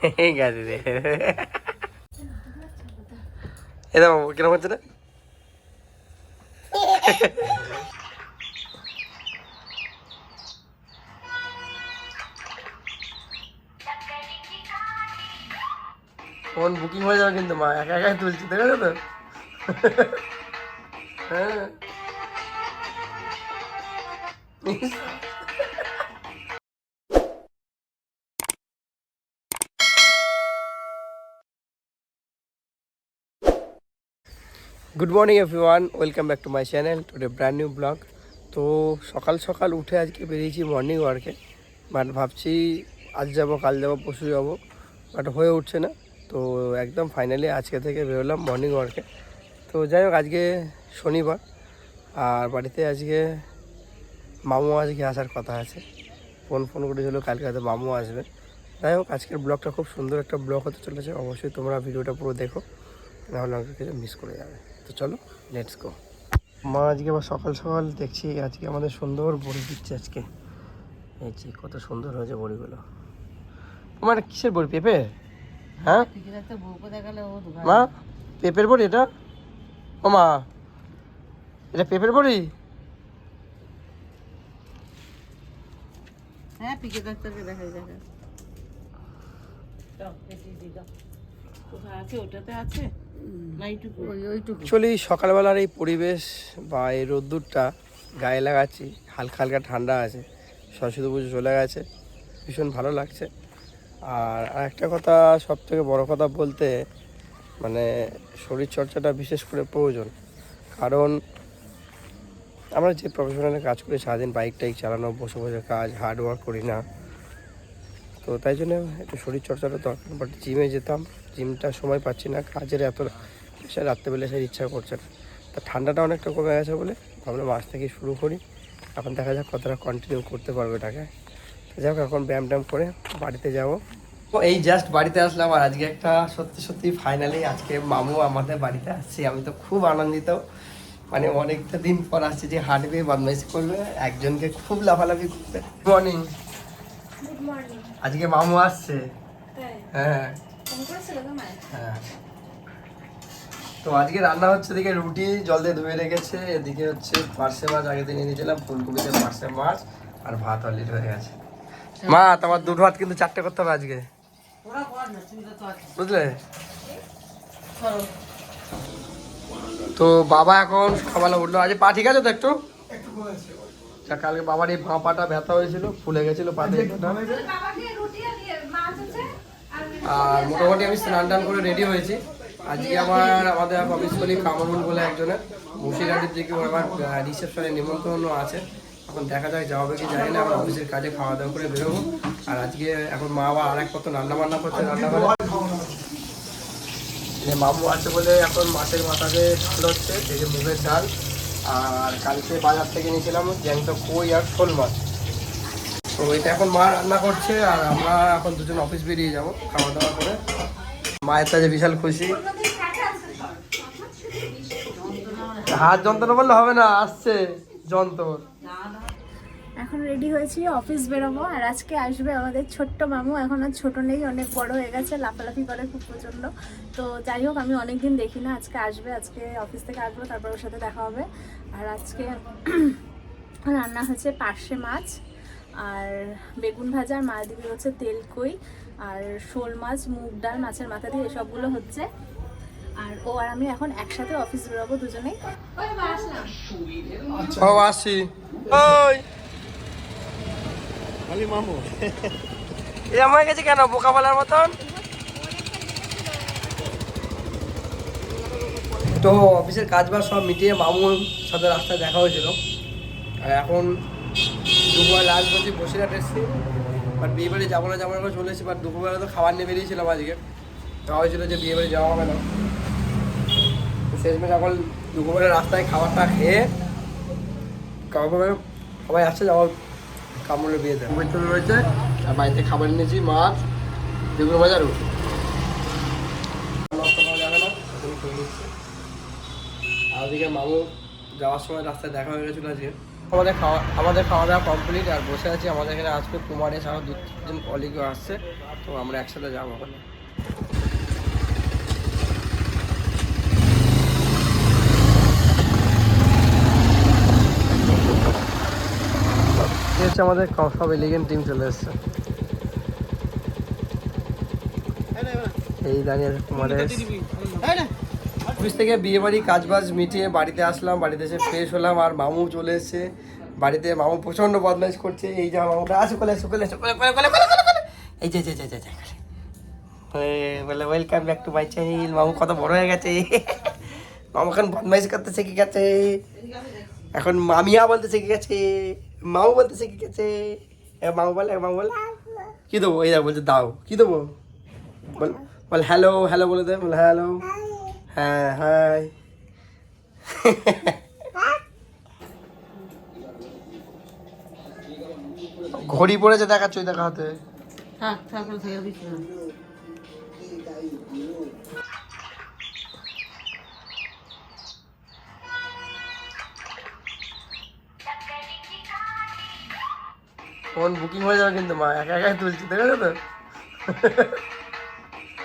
ঠিক আছে রে। এটা কিরকম হচ্ছে না? ফোন বুকিং হয়ে যাবে কিন্তু মা একা একাই তুলছি, দেখো তো। হ্যাঁ good morning everyone, welcome back to my channel, today brand new blog. তো সকাল সকাল উঠে আজকে বেরিয়েছি মর্নিং ওয়ার্কে, বাট ভাবছি আজ যাবো কাল যাবো পরশু যাবো, বাট হয়ে উঠছে না। তো একদম ফাইনালি আজকে থেকে বেরোলাম মর্নিং ওয়ার্কে। তো যাই হোক, আজকে শনিবার আর বাড়িতে আজকে মামু আজকে আসার কথা আছে। ফোন করেছিল কালকে হয়তো মামু আসবে। যাই হোক, আজকের ব্লগটা খুব সুন্দর একটা ব্লগ হতে চলেছে, অবশ্যই তোমরা ভিডিওটা পুরো দেখো, নাহলে অনেক কিছু মিস করে যাবে। তো চলো লেটস গো। মা আজকে আবার সকাল সকাল দেখছি আজকে আমাদের সুন্দর বড়ি দিচ্ছে আজকে। এই যে কত সুন্দর হয়েছে বড়িগুলো। তোমার কিসের বড়ি, পেঁপে? হ্যাঁ মা, পেঁপের বড়ি এটা? ও মা, এটা পেঁপের বড়ি? হ্যাঁ, পিকে ডাক্তারকে দেখাই দেখা। ওটাতে আছে না এইটুকু? ওইটুকু। অ্যাকচুয়ালি সকালবেলার এই পরিবেশ বা এই রোদ্দুরটা গায়ে লাগাচ্ছি, হালকা হালকা ঠান্ডা আছে, সরস্বতী পুজো চলে গেছে, ভীষণ ভালো লাগছে। আর একটা কথা, সব থেকে বড়ো কথা বলতে, মানে শরীরচর্চাটা বিশেষ করে প্রয়োজন। কারণ আমরা যে প্রফেশনালে কাজ করি, সারাদিন বাইক টাইক চালানো, বসে বসে কাজ, হার্ড ওয়ার্ক করি না, তো তাই জন্য একটু শরীরচর্চাটা দরকার। বাট জিমে যেতাম, জিমটা সময় পাচ্ছি না, কাজের এত প্রেশার, রাত্রেবেলা সেই ইচ্ছা করছে না। তা ঠান্ডাটা অনেকটা কমে গেছে বলে ভাবলাম আজ থেকে শুরু করি। এখন দেখা যাক কতটা কন্টিনিউ করতে পারবে এটাকে। যাই হোক, এখন ব্যায়াম ট্যাম করে বাড়িতে যাবো। তো এই জাস্ট বাড়িতে আসলাম, আর আজকে একটা সত্যি ফাইনালি আজকে মামু আমাদের বাড়িতে আসছে। আমি তো খুব আনন্দিত, মানে অনেকটা দিন পর আসছে, যে হাঁটবে, বদমাইশি করবে, একজনকে খুব লাফালাফি করবে। মর্নিং, আজকে মামু আসছে। হ্যাঁ হ্যাঁ। তো আজকে রান্না হচ্ছে, এদিকে রুটি জল দিয়ে ধুয়ে রেখেছে, এদিকে হচ্ছে পার্সে মাছ আগে দিন এনেছিলাম, ফুলকপিতে পার্সে মাছ, আর ভাত অলরেডি হয়ে গেছে। মা, তোমার দুটো ভাত কিন্তু চারটে করতে হবে আজকে, বুঝলে? তো বাবা এখন সকালে উঠলো, আজ পা ঠিক আছে তো একটু? কালকে বাবার এই বাঁ পাটা ব্যথা হয়েছিল, ফুলে গেছিল পাতে। আর মোটামুটি আমি স্নান টান করে রেডি হয়েছি। আজকে আমাদের অফিস কলিগ কামরুল বলে একজনের মুর্শিদাবাদের দিকে আমার রিসেপশনে নিমন্ত্রণ আছে। এখন দেখা যায় যাওয়া কি জানি না, আমার অফিসের কাজে খাওয়া দাওয়া করে বেরোবো। আর আজকে এখন মা আবার আরেক কত রান্না বান্না করছে, মামু আছে বলে এখন মাছের মাথাতে ঝাল হচ্ছে, এই যে মুগের ডাল। আর কালকে বাজার থেকে নিয়েছিলাম জ্যান্ত কই আর শোল মাছ। তো এটা এখন মা রান্না করছে, আর আমরা এখন দুজন অফিস বেরিয়ে যাবো খাওয়া দাওয়া করে। মায়ের কাছে বিশাল খুশি। হাত যন্ত্রণা বললে হবে না, আসছে যন্ত্র। এখন রেডি হয়েছি, অফিস বেরোবো। আর আজকে আসবে আমাদের ছোট্ট মামু, এখন আর ছোট নেই, অনেক বড় হয়ে গেছে, লাফালাফি করে খুব প্রচণ্ড। তো যাই হোক, আমি অনেকদিন দেখি না, আজকে আসবে, আজকে অফিস থেকে আসবো, তারপর ওর সাথে দেখা হবে। আর আজকে রান্না হচ্ছে পার্শে মাছ আর বেগুন ভাজা, আর মায়ের দিকে হচ্ছে তেলকই আর শোল মাছ, মুগ ডাল, মাছের মাথা দিয়ে এসবগুলো হচ্ছে। আর ও আর আমি এখন একসাথে অফিস বেরোবো দুজনেই। আসি ওই মামু এ আমার কাছে কেন বোকা বলার মতন? তো অফিসের কাজ বাজ সব মিটিয়ে মামুর সাথে রাস্তায় দেখা হয়েছিল। আর এখন দুপুরবেলা লাঞ্চ করছি, বসিরহাট এসেছি। বাট বিয়ে বাড়ি যাবো না করে চলে এসেছি। বাট দুপুরবেলা তো খাবার নিয়ে বেরিয়েছিলাম, আজকে দেওয়া হয়েছিল যে বিয়ে বাড়ি যাওয়া হবে না। শেষমেশ এখন দুপুরবেলা রাস্তায় খাবারটা খেয়ে সবাই আসছে, যাওয়ার কামড়ের বিয়েতে তৈরি রয়েছে। আর বাড়িতে খাবার নিয়েছি, মাছ, বেগুন ভাজা, রুটি। নষ্ট করা যাবে না, খেয়ে নিচ্ছি। আর ওদিকে মামু যাওয়ার সময় রাস্তায় দেখা হয়ে গেছিলো আজকে, আমাদের খাওয়া দাওয়া কমপ্লিট আর বসে আছি। আমাদের এখানে আসবে কুমারে ছাড়া 2-3 কলিগও আসছে, তো আমরা একসাথে যাবো ওখানে। হচ্ছে আমাদের সব এলিগেন্ট টিম চলে এসছে। এই দাঁড়িয়ে আছে কুমারে। অফিস থেকে বিয়ে বাড়ি কাজ বাজ মিটিয়ে বাড়িতে আসলাম, বাড়িতে এসে ফ্রেশ হলাম আর মামু চলে এসছে বাড়িতে। মামু প্রচন্ড বদমাইশ করছে। এই যা মামুটা আছে, কোলে এসো কোলে এসো কোলে কোলে কোলে কোলে কোলে। এই যে বলে welcome back to my channel. মামু কত বড় হয়ে গেছে। মামু এখন বদমাইশ করতে শিখে গেছে, এখন মামিয়া বলতে শিখে গেছে, মামু বলতে শিখে গেছে। মামু বলে কি দেবো? এই বলছে দাও, কি দেবো? বল হ্যালো, হ্যালো বলে দে, বল হ্যালো। হ্যাঁ হাই। ঘড়ি পড়েছে দেখাচ্ছ, দেখা হাতে। ফোন বুকিং হয়ে যাবে কিন্তু মা, একা একাই তুলছি, দেখেছো তো?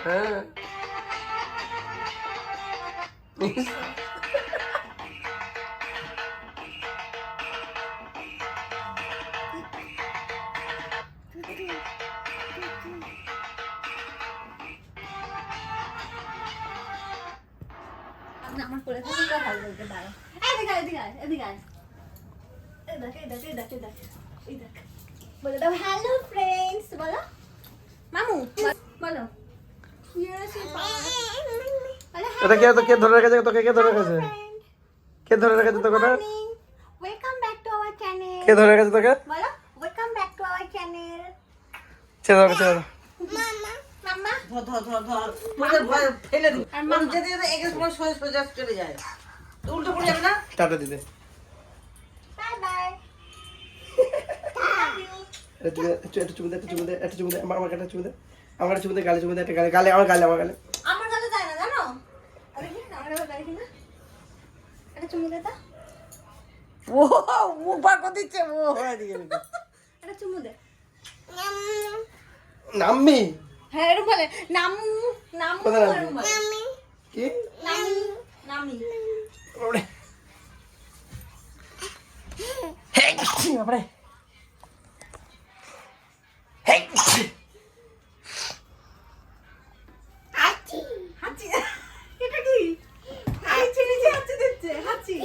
হ্যাঁ আমার কোলে থাকলে তো ভালো লাগবে। দাঁড়া, এদিকে এদিকে এদিকে এই দেখ এই দেখ এই দেখ এই দেখ এই দেখ। বলে দাও হ্যালো ফ্রেন্ডস, বলো মামু বলো। এটা কে ধরে রেখেছে তোকে? কে ধরে রেখেছে? কে ধরে রেখেছে তোকে? Welcome back to our channel. কে ধরে রেখেছে তোকে? বলো welcome back to our channel. ছেড়ে দাও, ছেড়ে দাও। মামা মামা ধর তোদের ফেলে দিই। আর মানুষ যেতে যেতে একে সময় সোজা চলে যায়, তো উল্টো পড়ে যাবে না? টাটা দিতে। Bye bye. একটু চুমু দে, একটু চুমু দে, আমার গালে চুমু দে, আমার চুমু দে, গালে চুমু দে, একটা গালে, আমার গালে। আমার গালে যায় না জানো? আরে কি আমার গালে যায় কিনা? এটা চুমু দে তা। ও মুখ বার করে দিচ্ছে, ও হয়ে দিয়ে এটা চুমু দে। নাম্মি। হ্যাঁ এরকম বলে নামু নামু কোথায় এরকম বলে। কি? নামি নামি। ওরে হেই বাবারে, হেই হাঁচি হাঁচি। এটা কি? হাঁচি নিচে হাঁচি দিচ্ছে, হাঁচি।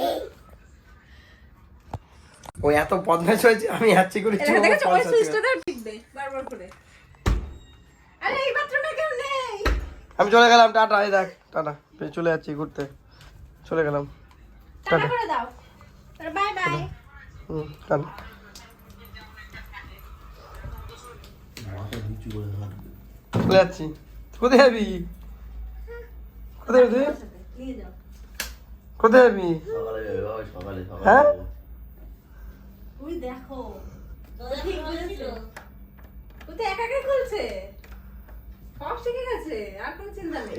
ও এত বদমাশ হয়েছে, আমি হাঁচি করেছি। এটা দেখো ওই সুইচটা দাও টিপবে বারবার করে। আরে এই বাথরুমে কেউ নেই। আমি চলে গেলাম, টাটা। এই দেখ টাটা, চলে যাচ্ছি ঘুরতে, চলে গেলাম, টাটা করে দাও। Bye bye. টাটা। চলে যাচ্ছি। কোথায় যাবি? কোথায় যাবি? নিয়ে যাও। কোথায় যাবি? হ্যাঁ ওই দেখো ঠিক বলেছো। ও তো একা একা খুলছে, সব শিখে গেছে, আর কোনো চিন্তা নেই।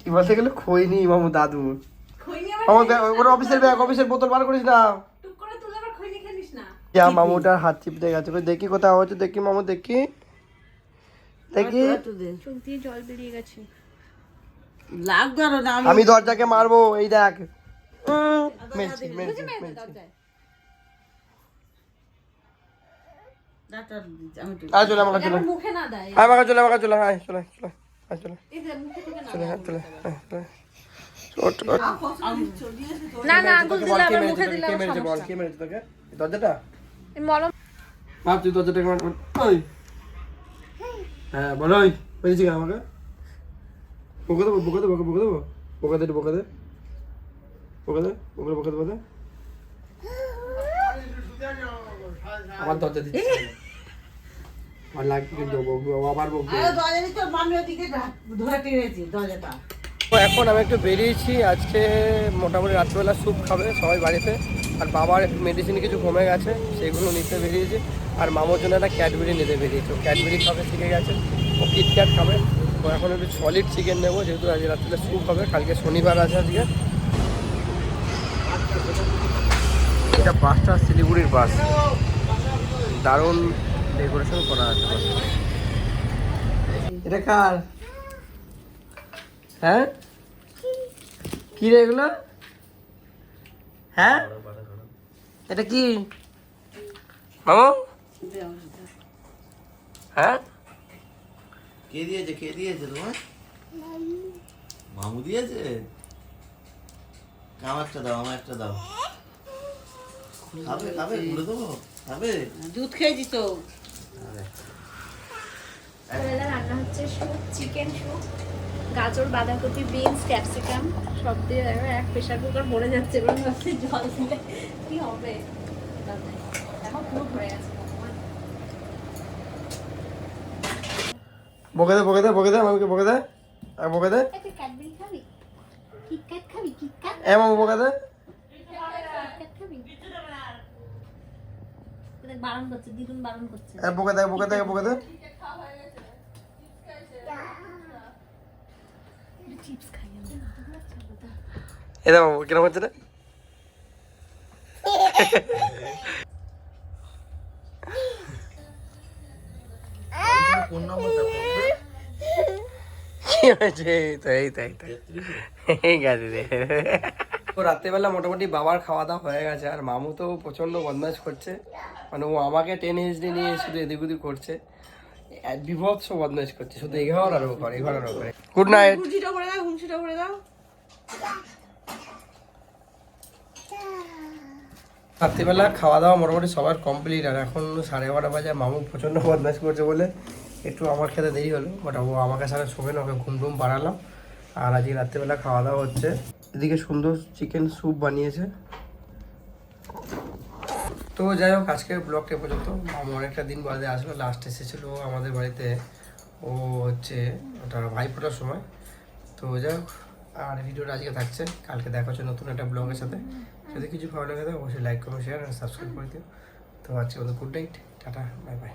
কি বলতে গেলে খইনি মামু দাদু। খইনি আমার ওর অফিসের ব্যাগ, অফিসের বোতল বার করিস না। টুক করে তুলে আবার খইনি খেলিস না। মামুটার হাত চিপতে গেছে, দেখি কোথাও হচ্ছে, দেখি মামু, দেখি দেখি। চোখ দিয়ে জল বেরিয়ে গেছে। লাগবে আরো না। আমি দরজাকে মারবো, এই দেখ। মেরেছি। আয় চলে আমাকে চলে, মুখে না দেয়। আমাকে চলে, আমাকে চলে, আয় চলে চলে, আয় চলে এই যে মুখে থেকে না চলে, দেয়। হ্যাঁ চলে, হ্যাঁ চলে। না না আঙ্গুল দিলে আবার মুখে দিলে আবার বল সমস্যা। কে মেরেছে তোকে? দরজাটা এই মলম মার, তুই দরজাটাকে মার। ওই হ্যাঁ বল, ওই মেরেছি কেন আমাকে? বকে দেবো, বকে দেবো, বকে দেবো, বকে দে, বকে দে, বকে দে, বকে দেবো। আমার দরজা দিচ্ছে, আমার লাগবে কিন্তু আবার বকবে। আরে দরজাটা তো মামি ওদিকে ধরে টেনেছি দরজাটা। তো এখন আমি একটু বেরিয়েছি। আজকে মোটামুটি রাত্রিবেলা স্যুপ খাবে সবাই বাড়িতে, আর বাবার মেডিসিন কিছু কমে গেছে, সেগুলো নিতে বেরিয়েছে। আর মামার জন্য একটা ক্যাডবেরি নিতে বেরিয়েছে, ও ক্যাডবেরি খাবে শিখে গেছে, ও কিটক্যাট খাবে। তো এখন একটু সলিড চিকেন নেবো, যেহেতু আজকে রাত্রিবেলা স্যুপ হবে, কালকে শনিবার আছে আজকে। এটা বাসটা শিলিগুড়ির বাস, দারুণ ডেকোরেশন করা আছে বাসটা। এটা কার? হ্যাঁ কি রে এগুলো? হ্যাঁ এটা কি মামু? হ্যাঁ কে দিয়েছে তোমার? মামু দিয়েছে। আমার একটা দাও। খাবে খুলে দেবো, খাবে? দুধ খেয়েছি তো। সকালবেলা রান্না হচ্ছে স্যুপ, চিকেন স্যুপ, গাজর, বাঁধাকপি, বিনস, ক্যাপসিকাম সব দিয়ে এক প্রেশার কুকার ভরে যাচ্ছে। এবার ভাবছি জল দিলে কি হবে, এখন পুরো ভরে গেছে। বকে দে আমাকে বকে দে আর বকে দে। তুই ক্যাডবেরি খাবি? কিটক্যাট খাবি? কিটক্যাট মামু বকে দে। খাবি? বারণ করছে, দ্বিগুণ বারণ করছে। বকে দে। চিপস খাই এটা মামু কিরকম হচ্ছে রে? কোন নম্বরটা পড়বে? কি হয়েছে? এই গেছে রে। তো রাত্রেবেলা মোটামুটি বাবার খাওয়া দাওয়া হয়ে গেছে, আর মামু তো প্রচন্ড বদমাশ করছে, মানে ও আমাকে টেনে হিসড়ে নিয়ে শুধু এদিক ওদিক করছে, বিভৎস বদমাশ করছে, শুধু এঘর আর ও করে। Good night. ঘুমছিটা করে দাও। রাত্রিবেলা খাওয়া দাওয়া মোটামুটি সবার কমপ্লিট, আর এখন 11:30 বাজে। মামু প্রচণ্ড বদমাশ করছে বলে একটু আমার খেতে দেরি হলো, বাট ও আমাকে সারা শোবে না, ওকে ঘুম বাড়ালাম। আর আজকে রাত্রিবেলা খাওয়া দাওয়া হচ্ছে, এদিকে সুন্দর চিকেন স্যুপ বানিয়েছে। তো যাই হোক, আজকের ব্লগটা পর্যন্ত। মামু অনেকটা দিন বাদে আসলো, লাস্ট এসেছিলো আমাদের বাড়িতে, ও হচ্ছে ওটা ভাইফোঁটার সময়। তো যাই হোক, আর ভিডিওটা আজকে থাকছে, কালকে দেখা হচ্ছে নতুন একটা ব্লগের সাথে। যদি কিছু ভালো লাগে থাকে অবশ্যই লাইক করো, শেয়ার আর সাবস্ক্রাইব করে দিও। তো আজকে good night, tata, bye bye.